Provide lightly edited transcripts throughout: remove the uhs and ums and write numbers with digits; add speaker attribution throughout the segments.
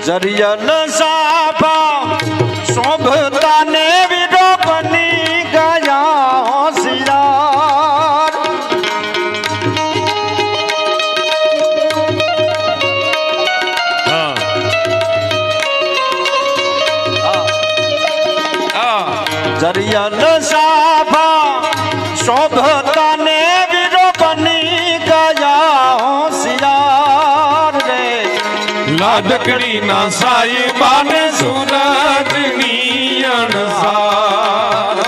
Speaker 1: જરિયલ સાફા શોભતા ને વીરો બની ગયા હોશિયાર જરિયલ સાફા શોભતા ને વીરો બની ગયા હોશિયાર રે
Speaker 2: લાડકડી ના સાઈબા ને સુરજની અણસાર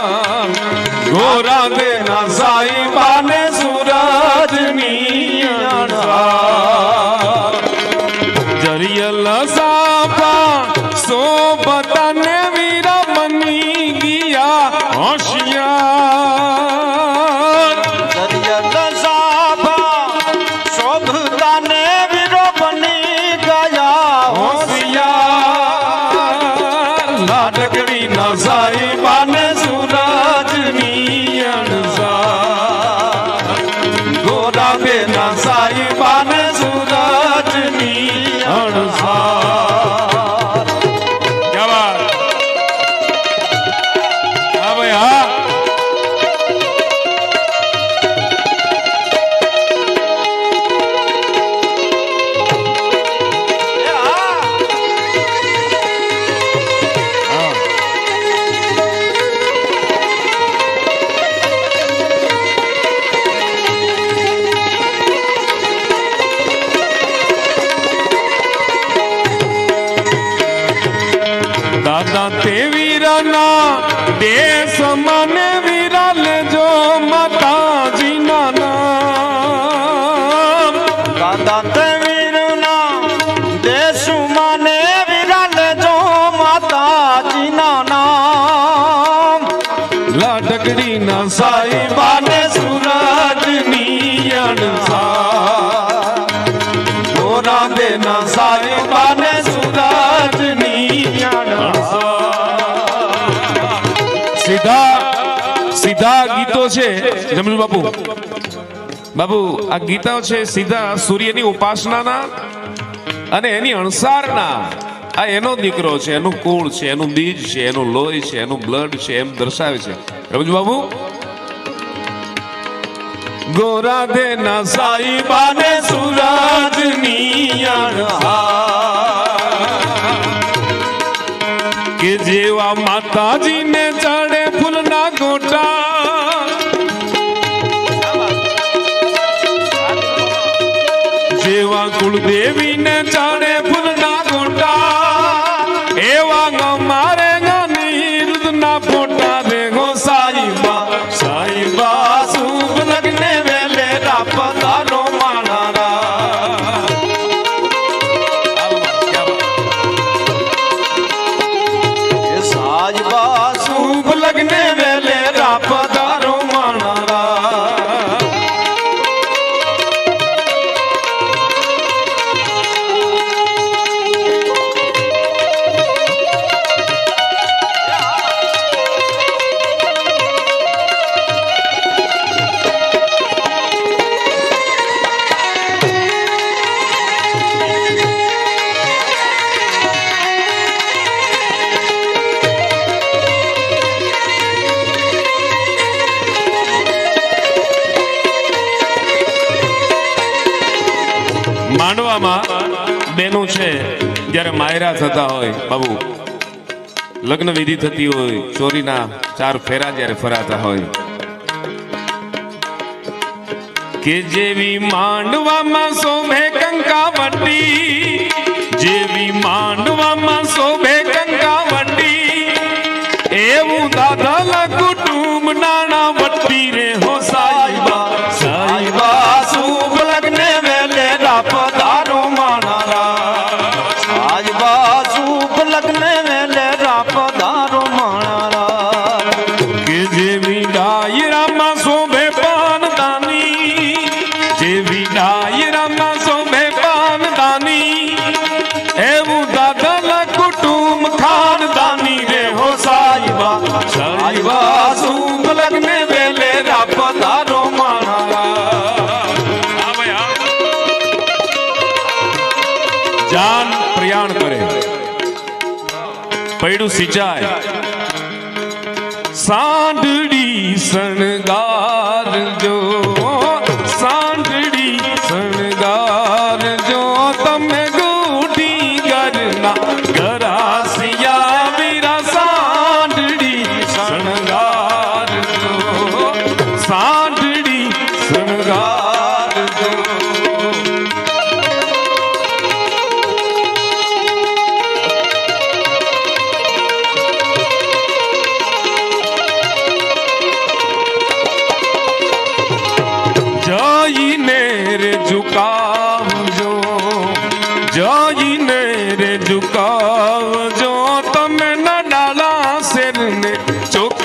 Speaker 2: ગોરા દે ના સાઈબા ને સુરજની અણસાર જરિયલ સાફા સોબતા ને વીરા બની ગયા હોશિયાર
Speaker 1: જરિયલ સાફા શોભતા ને વીરો બની ગયા
Speaker 2: હોશિયાર લાડકડી ના સાઈબા ને સુરજની અણસાર ગોરા બે ના સાઈબા ને સુરજની અણસાર ક્યા વાત હા ભાઈ હા દાદા તે વીરના દેશ મને વીરા લેજો માતાજીના નામ
Speaker 1: દાદા તે વીરના દેશમાં ને વીરા લેજો માતાજીના નામ
Speaker 2: લાડકડી ના સાઈબા ને સુરજની અણસાર ગોરા દે ના સાઈબા ને સુરજની સીધા ગીતો છે જમરૂ બાપુ બાપુ આ ગીતો છે સીધા સૂર્યની ઉપાસનાના અને એની અણસારના આ એનો દીકરો છે એનું કુળ છે એનું બીજ છે એનું લોહી છે એનું બ્લડ છે એમ દર્શાવે છે રમજ બાબુ ગોરા દે ના સાઈબા ને સુરજની અણસાર કે જેવા માતાજીને ચડે ફૂલના ગોટા જેવા કુળદેવીને ચડે ફૂલના ગોટા એવા અમારે નિરુદ્ધના ફોટા રે ગો સાઈબા સાઈબા શુભ લગ્ને વેલે રાપદાનો માણારા
Speaker 1: સાઈબા
Speaker 2: શુભ લગ્ને વેલે રાપદારો માણારા માંડવામાં બેનું છે જ્યારે માયરા થતા હોય બાબુ લગ્ન વિધિ થતી હોય ચોરીના 4 ફેરા જ્યારે ફરાતા હોય કે જેવી માંડવામાં શોભે કંકાવટી જેવી માંડવામાં શોભે કંકાવટી એવું દાદા કુટુંબ નાના વટી રે હો સાઈબા સાઈબા શુભ લગ્ને વેલે રાપદારો માણારા
Speaker 1: સાઈબા શુભ લગ્ને વેલે રાપદારો માણારા
Speaker 2: કે જેવી ડાયરામાં શોભે પાનદાની જેવી ડાયરામાં શોભે પાનદાની એવું દાદા કુટુંબ ખાનદાની રે હો સાઈબા સાઈબા શુભ લગ્ને વેલે રાપદારો માણારા જાન પ્રયાણ કરે, પૈડું સિંચાય. સાંઢડી શણગારજો, સાંઢડી શણગારજો, તમે ગોઢી ગરના ગરાસિયા વીરા. સાંઢડી શણગારજો, સાંઢડી શણગારજો. જઈને રે ઝુકાવજો, જઈને રે ઝુકાવજો, તમે ના ડાલા શેરને ચોક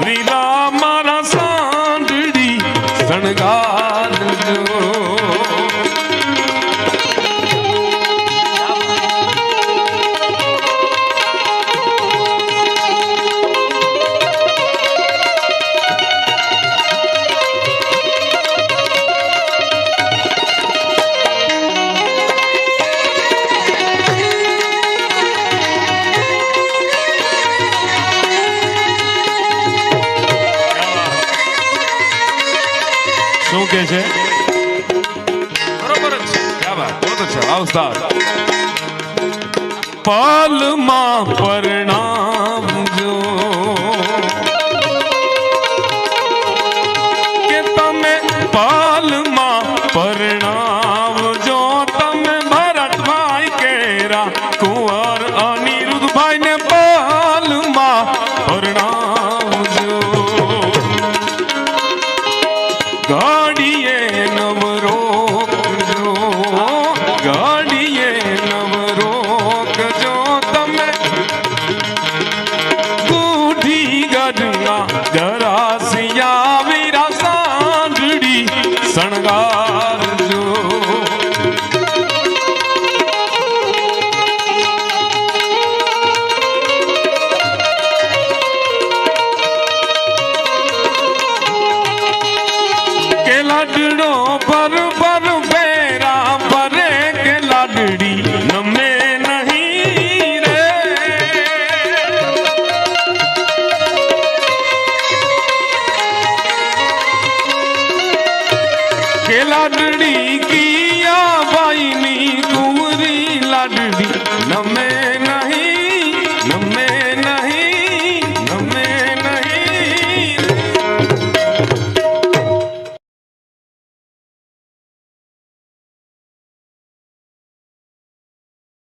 Speaker 2: વીરા મારા. સાંઢડી શણગારજો. શું કે છે? બરોબર જ છે. ક્યા વાત, બહુ અચ્છા. આવતા પાલમાં પરણાવજો, કે તમે પાલમાં પરણાવજો, તમે ભરતભાઈ કેરા કુંવર અનિરુદ્ધભાઈ ને પાલમાં પરણાવજો. ગાડીએ નવરોકજો, ગાડીએ નવરોકજો, તમે ગોઢી ગઢના ગરાસિયા વીરા. સાંઢડી શણગારજો. કે લાડડો પર પર ફેરા પરે, કે લાડડી નમે નહીં રે. કે લાડડી કિયા બાઈની કુંવરી લાડડી નમે